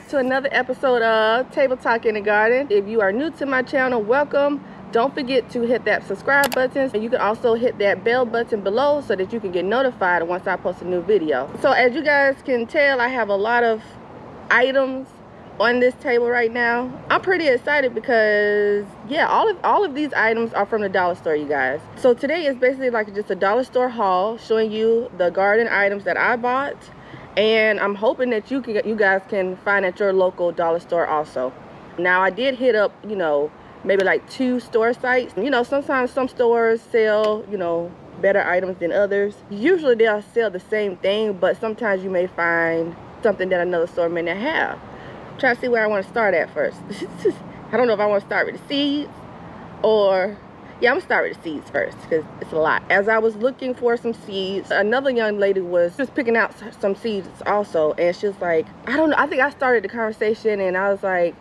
back to another episode of Table Talk in the Garden. If you are new to my channel, welcome. Don't forget to hit that subscribe button, and you can also hit that bell button below so that you can get notified once I post a new video. So as you guys can tell, I have a lot of items on this table right now. I'm pretty excited because yeah, all of these items are from the dollar store, you guys. So today is basically like just a dollar store haul showing you the garden items that I bought, and I'm hoping that you guys can find at your local dollar store also. Now I did hit up, you know, maybe like 2 store sites. You know, sometimes some stores sell, you know, better items than others. Usually they'll sell the same thing, but sometimes you may find something that another store may not have. I'm trying to see where I want to start at first. I don't know if I want to start with the seeds or yeah, I'm gonna start with the seeds first because it's a lot. As I was looking for some seeds, another young lady was just picking out some seeds also, and she was like, I don't know, I think I started the conversation and I was like,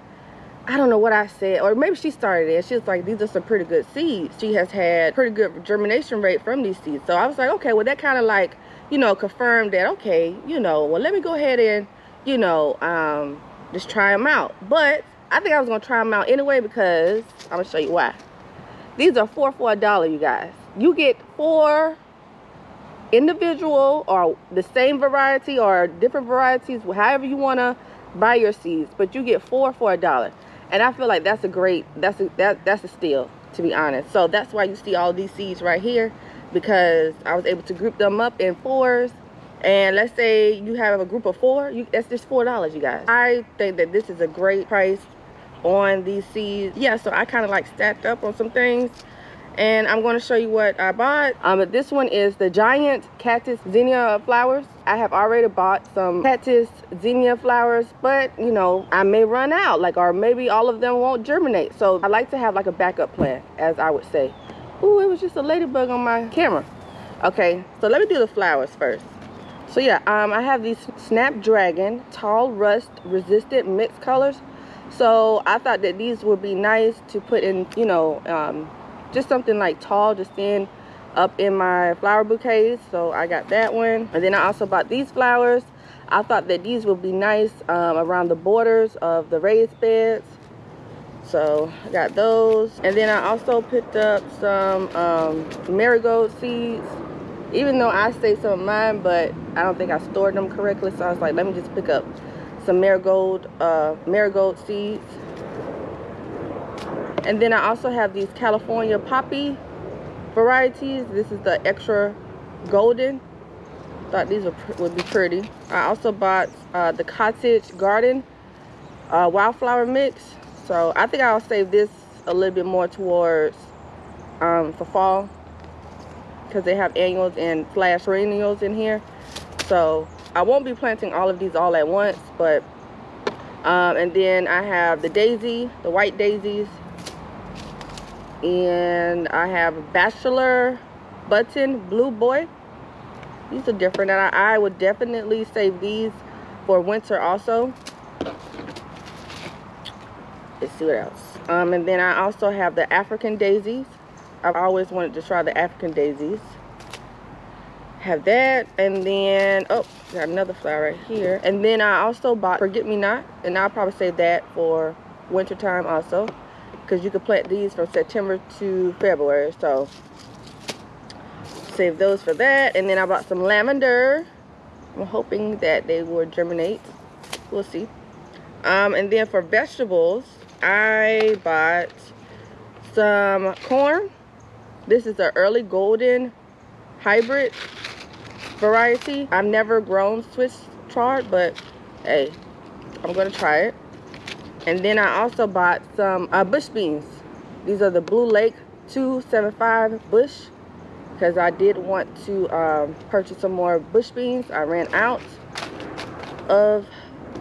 I don't know what I said, or maybe she started it. She was like, these are some pretty good seeds. She has had pretty good germination rate from these seeds. So I was like, okay, well that kind of like, you know, confirmed that, okay, you know, well let me go ahead and, you know, just try them out. But I think I was gonna try them out anyway because I'm gonna show you why. These are 4 for $1, you guys. You get 4 individual or the same variety or different varieties, however you wanna buy your seeds, but you get 4 for $1. And I feel like that's a great, that's a steal, to be honest. So that's why you see all these seeds right here, because I was able to group them up in 4s. And let's say you have a group of 4, that's just $4, you guys. I think that this is a great price on these seeds. Yeah, so I kind of like stacked up on some things, and I'm going to show you what I bought. But this one is the giant cactus zinnia flowers. I have already bought some cactus zinnia flowers, but you know, I may run out, like, or maybe all of them won't germinate. So I like to have like a backup plan, as I would say. Ooh, it was just a ladybug on my camera. Okay, so let me do the flowers first. So yeah, I have these Snapdragon tall rust resistant mixed colors. So I thought that these would be nice to put in, you know, just something like tall to stand up in my flower bouquets. So I got that one. And then I also bought these flowers. I thought that these would be nice around the borders of the raised beds. So I got those. And then I also picked up some marigold seeds. Even though I saved some of mine, but I don't think I stored them correctly. So I was like, let me just pick up some marigold seeds. And then I also have these California poppy varieties. This is the extra golden. Thought these would be pretty. I also bought the cottage garden wildflower mix. So I think I'll save this a little bit more towards for fall, because they have annuals and flash perennials in here. So I won't be planting all of these all at once, but and then I have the daisy, the white daisies, and I have bachelor button blue boy. These are different, and I would definitely save these for winter also. Let's see what else. And then I also have the African daisies. I've always wanted to try the African daisies. Have that, and then oh, got another flower right here. And then I also bought forget-me-not, and I'll probably save that for winter time also, because you can plant these from September to February. So save those for that. And then I bought some lavender. I'm hoping that they will germinate. We'll see. And then for vegetables, I bought some corn. This is the early golden hybrid variety. I've never grown Swiss chard, but hey, I'm gonna try it. And then I also bought some bush beans. These are the Blue Lake 275 bush, because I did want to purchase some more bush beans. I ran out of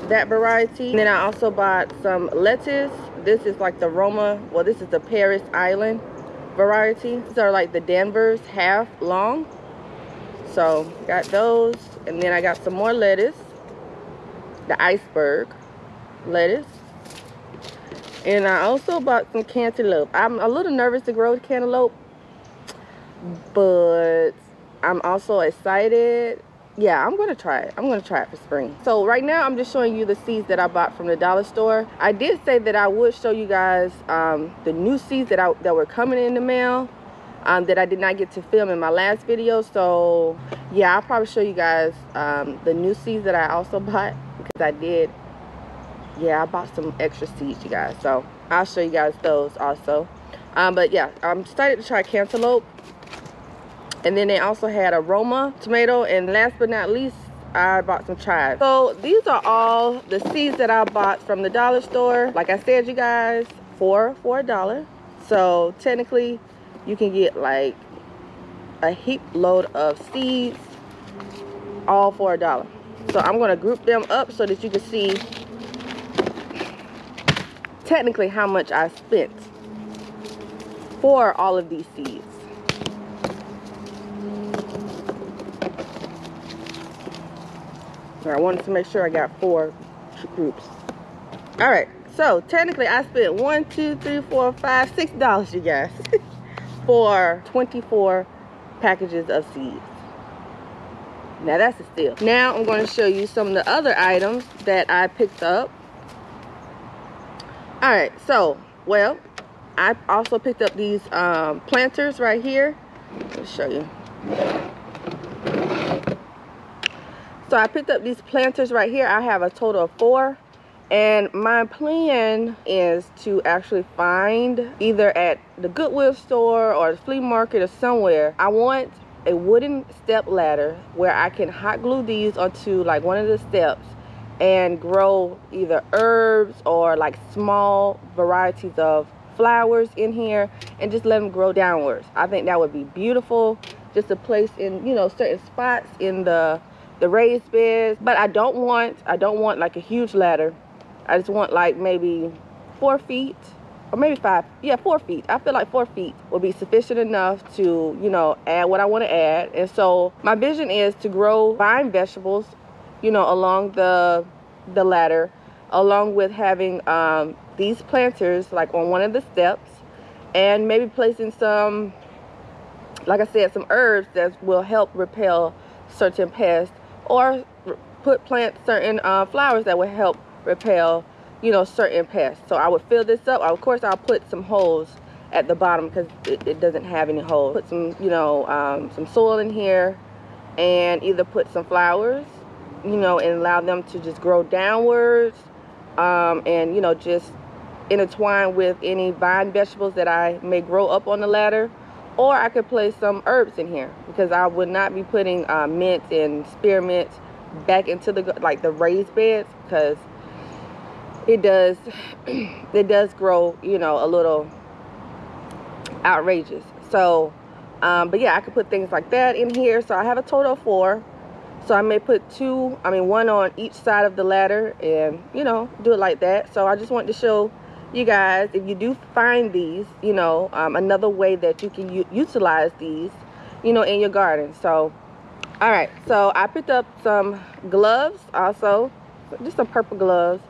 that variety. And then I also bought some lettuce. This is like the Roma, well, this is the Paris Island variety. These are like the Danvers half long. So got those. And then I got some more lettuce, the iceberg lettuce. And I also bought some cantaloupe. I'm a little nervous to grow cantaloupe, but I'm also excited yeah, I'm gonna try it. I'm gonna try it for spring. So right now I'm just showing you the seeds that I bought from the dollar store. I did say that I would show you guys the new seeds that were coming in the mail that I did not get to film in my last video. So yeah, I'll probably show you guys the new seeds that I also bought, because I did, yeah, I bought some extra seeds, you guys. So I'll show you guys those also. But yeah, I'm excited to try cantaloupe. And then they also had aroma tomato, and last but not least, I bought some chives. So these are all the seeds that I bought from the dollar store. Like I said, you guys, for $1. So technically you can get like a heap load of seeds all for $1. So I'm going to group them up so that you can see technically how much I spent for all of these seeds. I wanted to make sure I got 4 groups. All right, so technically I spent $1, 2, 3, 4, 5, $6, you guys, for 24 packages of seeds. Now that's a steal. Now I'm going to show you some of the other items that I picked up. All right, so well, I also picked up these planters right here. Let me show you. So I picked up these planters right here. I have a total of 4. And my plan is to actually find, either at the Goodwill store or the flea market or somewhere, I want a wooden step ladder where I can hot glue these onto like one of the steps and grow either herbs or like small varieties of flowers in here, and just let them grow downwards. I think that would be beautiful, just to place in, you know, certain spots in the raised beds. But I don't want like a huge ladder. I just want like maybe 4 feet or maybe 5. Yeah, 4 feet. I feel like 4 feet will be sufficient enough to, you know, add what I want to add. And so my vision is to grow vine vegetables, you know, along the ladder, along with having these planters like on one of the steps, and maybe placing some, like I said, some herbs that will help repel certain pests, or plant certain flowers that will help repel, you know, certain pests. So I would fill this up. Of course, I'll put some holes at the bottom because it doesn't have any holes. Put some, you know, some soil in here, and either put some flowers, you know, and allow them to just grow downwards, and, you know, just intertwine with any vine vegetables that I may grow up on the ladder. Or I could place some herbs in here, because I would not be putting mint and spearmint back into the raised beds, because it does grow, you know, a little outrageous. So but yeah, I could put things like that in here. So I have a total of 4. So I may put 1 on each side of the ladder, and, you know, do it like that. So I just wanted to show you guys, if you do find these, you know, another way that you can utilize these, you know, in your garden. So all right, so I picked up some gloves also, just some purple gloves.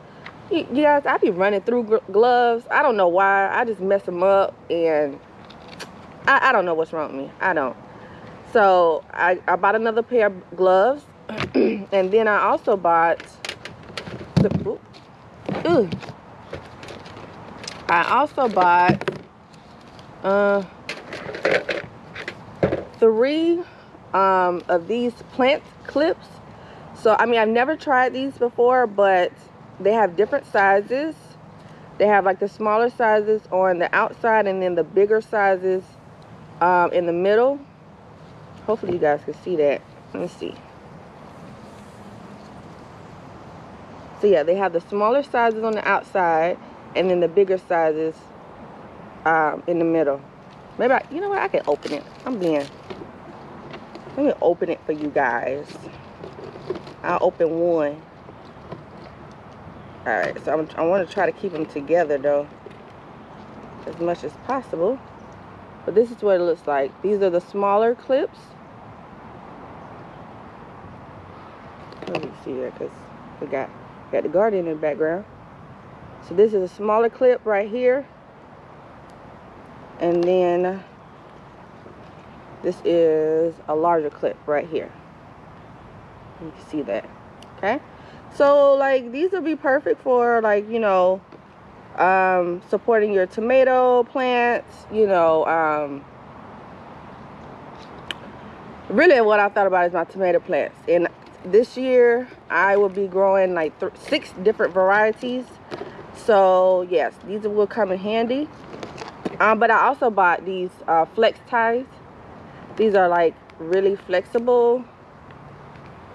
You guys, I be running through gloves. I don't know why. I just mess them up, and I don't know what's wrong with me. I don't. So I bought another pair of gloves, and then I also bought I also bought 3 of these plant clips. So I mean, I've never tried these before, but they have different sizes. They have like the smaller sizes on the outside, and then the bigger sizes in the middle. Hopefully you guys can see that. Let me see. So yeah, they have the smaller sizes on the outside, and then the bigger sizes in the middle. Maybe you know what? I can open it. Let me open it for you guys. I'll open one. All right. So I want to try to keep them together though, as much as possible. But this is what it looks like. These are the smaller clips. Let me see here, because we got the garden in the background. So this is a smaller clip right here, and then this is a larger clip right here. You can see that. Okay, so like these will be perfect for, like, you know, supporting your tomato plants, you know. Really what I thought about is my tomato plants, and this year I will be growing like 6 different varieties. So yes, these will come in handy. But I also bought these flex ties. These are like really flexible,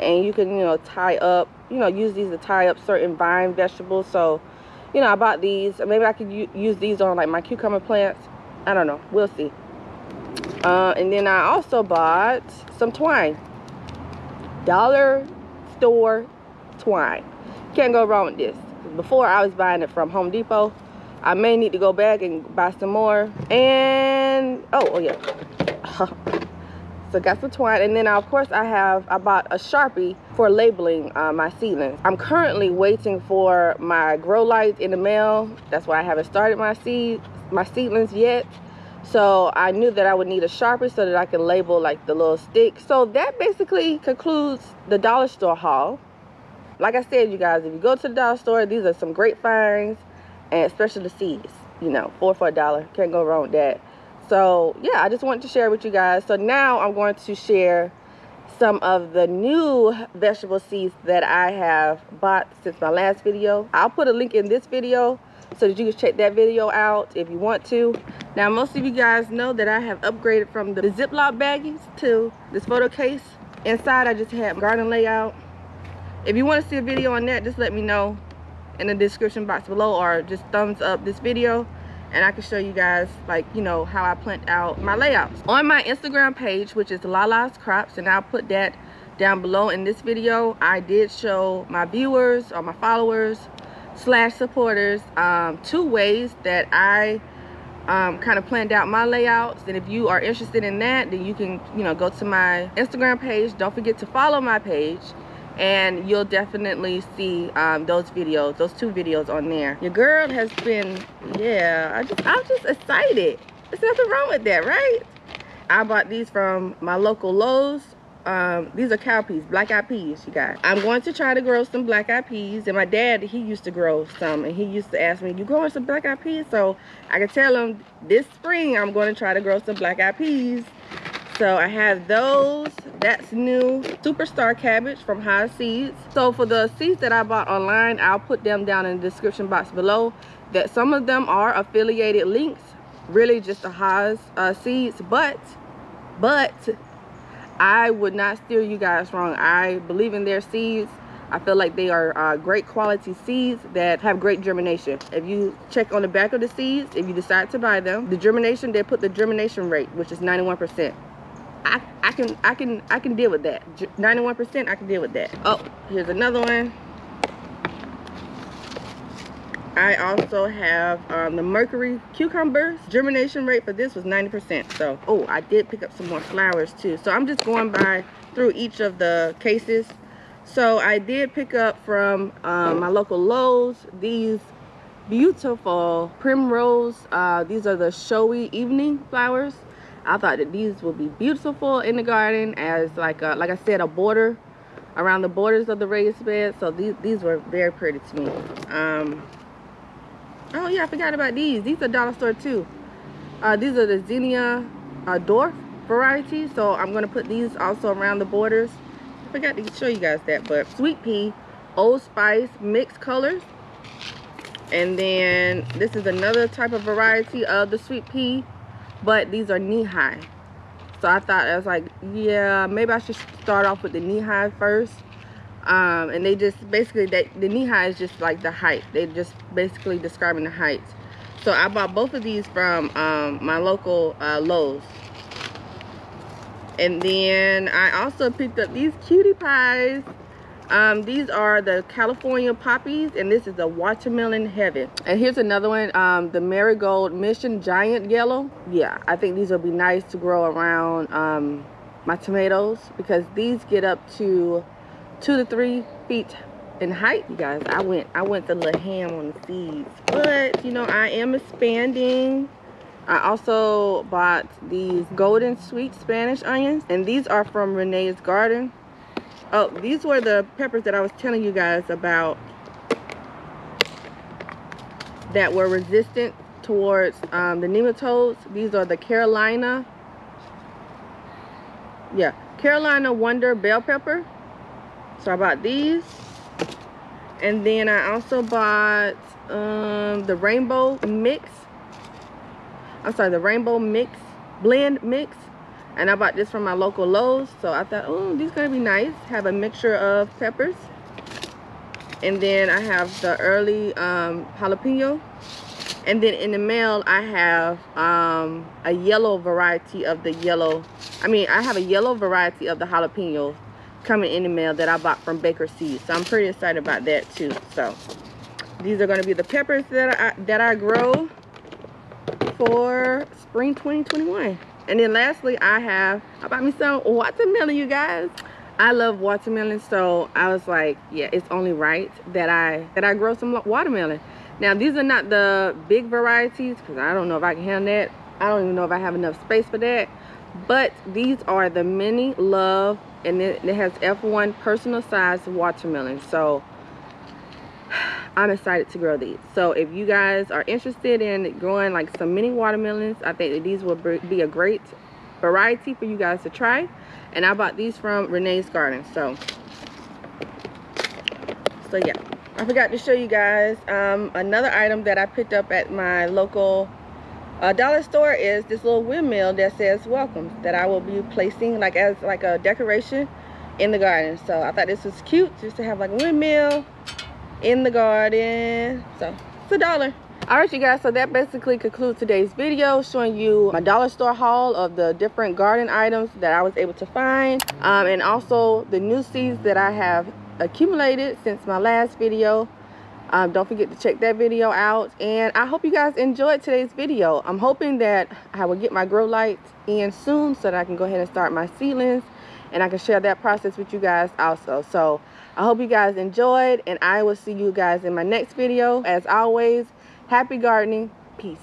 and you can, you know, tie up, you know, use these to tie up certain vine vegetables. So, you know, I bought these. Maybe I could use these on like my cucumber plants. I don't know, we'll see. And then I also bought some twine, dollar store twine. Can't go wrong with this. Before I was buying it from Home Depot. I may need to go back and buy some more. And oh yeah. So got some twine, and then of course I bought a Sharpie for labeling my seedlings. I'm currently waiting for my grow lights in the mail. That's why I haven't started my seedlings yet. So I knew that I would need a Sharpie so that I can label like the little stick. So that basically concludes the dollar store haul. Like I said, you guys, if you go to the dollar store, these are some great finds, and especially the seeds. You know, 4 for $1. Can't go wrong with that. So yeah, I just wanted to share with you guys. So now I'm going to share some of the new vegetable seeds that I have bought since my last video. I'll put a link in this video so that you can check that video out if you want to. Now, most of you guys know that I have upgraded from the Ziploc baggies to this photo case. Inside, I just had garden layout. If you want to see a video on that, just let me know in the description box below, or just thumbs up this video, and I can show you guys, like, you know, how I planned out my layouts. On my Instagram page, which is Lala's Crops, and I'll put that down below in this video, I did show my viewers or my followers / supporters 2 ways that I kind of planned out my layouts. And if you are interested in that, then you can, you know, go to my Instagram page. Don't forget to follow my page, and you'll definitely see those 2 videos on there. Your girl has been, yeah, I'm just excited. There's nothing wrong with that, right? I bought these from my local Lowe's. These are cowpeas, black-eyed peas, you guys. I'm going to try to grow some black-eyed peas, and my dad, he used to grow some, and he used to ask me, you growing some black-eyed peas? So I can tell him this spring I'm going to try to grow some black-eyed peas. So I have those. That's new. Superstar cabbage from Haas Seeds. So for the seeds that I bought online, I'll put them down in the description box below. That some of them are affiliated links, really just the Haas seeds, but I would not steer you guys wrong. I believe in their seeds. I feel like they are great quality seeds that have great germination. If you check on the back of the seeds, if you decide to buy them, the germination, they put the germination rate, which is 91%. I can deal with that. 91%, I can deal with that. Oh, here's another one. I also have the Mercury cucumbers. Germination rate for this was 90%. So, oh, I did pick up some more flowers too. So I'm just going through each of the cases. So I did pick up from my local Lowe's these beautiful primrose. These are the showy evening flowers. I thought that these would be beautiful in the garden as like I said, a border around the borders of the raised bed. So these were very pretty to me. Oh yeah, I forgot about these. These are dollar store too. These are the Zinnia dwarf variety. So I'm gonna put these also around the borders. I forgot to show you guys that, but sweet pea, Old Spice mixed colors. And then this is another type of variety of the sweet pea, but these are knee-high. So I thought, I was like, yeah, maybe I should start off with the knee-high first. And they just basically, the knee-high is just like the height. They're just basically describing the height. So I bought both of these from my local Lowe's. And then I also picked up these cutie pies. These are the California poppies, and this is the watermelon heaven. And here's another one, the Marigold Mission Giant Yellow. Yeah, I think these will be nice to grow around my tomatoes, because these get up to 2 to 3 feet in height. You guys, I went a little ham on the seeds, but you know, I am expanding. I also bought these golden sweet Spanish onions, and these are from Renee's Garden. Oh, these were the peppers that I was telling you guys about that were resistant towards the nematodes. These are the Carolina Wonder bell pepper. So I bought these. And then I also bought the rainbow mix. I'm sorry, the rainbow mix, blend mix. And I bought this from my local Lowe's. So I thought, oh, these are gonna be nice. Have a mixture of peppers. And then I have the early jalapeno. And then in the mail, I have a yellow variety of the I have a yellow variety of the jalapenos coming in the mail that I bought from Baker Seeds. So I'm pretty excited about that too. So these are gonna be the peppers that I grow for spring 2021. And then lastly, I bought me some watermelon, you guys. I love watermelon, so I was like, yeah, it's only right that I grow some watermelon. Now, these are not the big varieties because I don't know if I can handle that. I don't even know if I have enough space for that. But these are the Mini Love, and it has F1 personal size watermelon. So I'm excited to grow these. So if you guys are interested in growing like some mini watermelons, I think that these will be a great variety for you guys to try. And I bought these from Renee's Garden. So yeah, I forgot to show you guys another item that I picked up at my local dollar store is this little windmill that says welcome, that I will be placing like as like a decoration in the garden. So I thought this was cute just to have like a windmill in the garden. So it's $1. All right, you guys, so that basically concludes today's video, showing you my dollar store haul of the different garden items that I was able to find, and also the new seeds that I have accumulated since my last video. Don't forget to check that video out, and I hope you guys enjoyed today's video. I'm hoping that I will get my grow lights in soon so that I can go ahead and start my seedlings, and I can share that process with you guys also. So I hope you guys enjoyed, and I will see you guys in my next video. As always, happy gardening. Peace.